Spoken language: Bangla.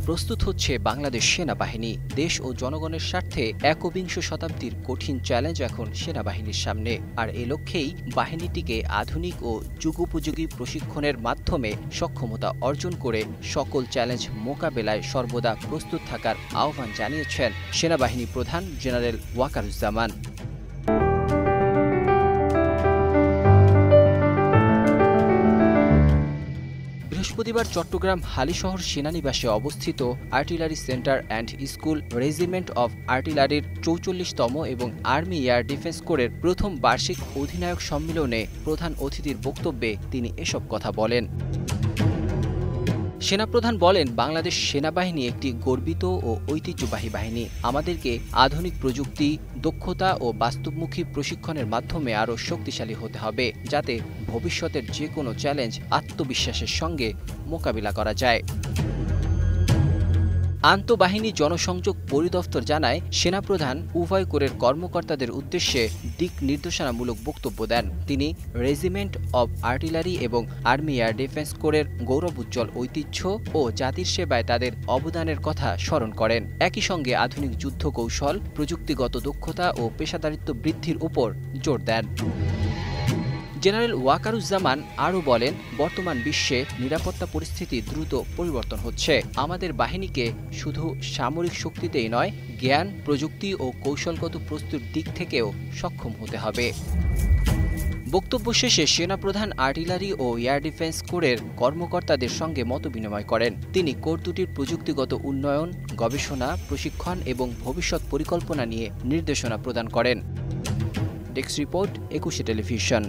প্রস্তুত হচ্ছে বাংলাদেশ সেনাবাহিনী। দেশ ও জনগণের স্বার্থে একবিংশ শতাব্দীর কঠিন চ্যালেঞ্জ এখন সেনাবাহিনীর সামনে, আর এ লক্ষ্যেই বাহিনীটিকে আধুনিক ও যুগোপযোগী প্রশিক্ষণের মাধ্যমে সক্ষমতা অর্জন করে সকল চ্যালেঞ্জ মোকাবেলায় সর্বদা প্রস্তুত থাকার আহ্বান জানিয়েছেন সেনাবাহিনী প্রধান জেনারেল ওয়াকারুজ্জামান। বৃহস্পতিবার চট্টগ্রাম হালিশহর সেনানিবাসে অবস্থিত artillery centre and school regiment of আর্টিলারির ৪৪তম এবং আর্মি এয়ার ডিফেন্স কোরের প্রথম বার্ষিক অধিনায়ক সম্মেলনে প্রধান অতিথির বক্তব্যে তিনি এসব কথা বলেন। সেনাপ্রধান বলেন, বাংলাদেশ সেনাবাহিনী একটি গর্বিত ও ঐতিহ্যবাহী বাহিনী। আমাদেরকে আধুনিক প্রযুক্তি, দক্ষতা ও বাস্তবমুখী প্রশিক্ষণের মাধ্যমে আরও শক্তিশালী হতে হবে, যাতে ভবিষ্যতের যে কোনো চ্যালেঞ্জ আত্মবিশ্বাসের সঙ্গে মোকাবিলা করা যায়। আন্তঃবাহিনী জনসংযোগ পরিদপ্তর জানায়, সেনাপ্রধান উভয় কোরের কর্মকর্তাদের উদ্দেশ্যে দিক নির্দেশনামূলক বক্তব্য দেন। তিনি রেজিমেন্ট অব আর্টিলারি এবং আর্মি এয়ার ডিফেন্স কোরের গৌরবোজ্জ্বল ঐতিহ্য ও জাতির সেবায় তাদের অবদানের কথা স্মরণ করেন। একই সঙ্গে আধুনিক যুদ্ধ কৌশল, প্রযুক্তিগত দক্ষতা ও পেশাদারিত্ব বৃদ্ধির উপর জোর দেন। জেনারেল ওয়াকারুজ্জামান আরও বলেন, বর্তমান বিশ্বে নিরাপত্তা পরিস্থিতি দ্রুত পরিবর্তন হচ্ছে। আমাদের বাহিনীকে শুধু সামরিক শক্তিতেই নয়, জ্ঞান, প্রযুক্তি ও কৌশলগত প্রস্তুতির দিক থেকেও সক্ষম হতে হবে। বক্তব্য শেষে সেনাপ্রধান আর্টিলারি ও এয়ার ডিফেন্স কোরের কর্মকর্তাদের সঙ্গে মতবিনিময় করেন। তিনি কোর দুটির প্রযুক্তিগত উন্নয়ন, গবেষণা, প্রশিক্ষণ এবং ভবিষ্যৎ পরিকল্পনা নিয়ে নির্দেশনা প্রদান করেন। Desk report, ২১ television.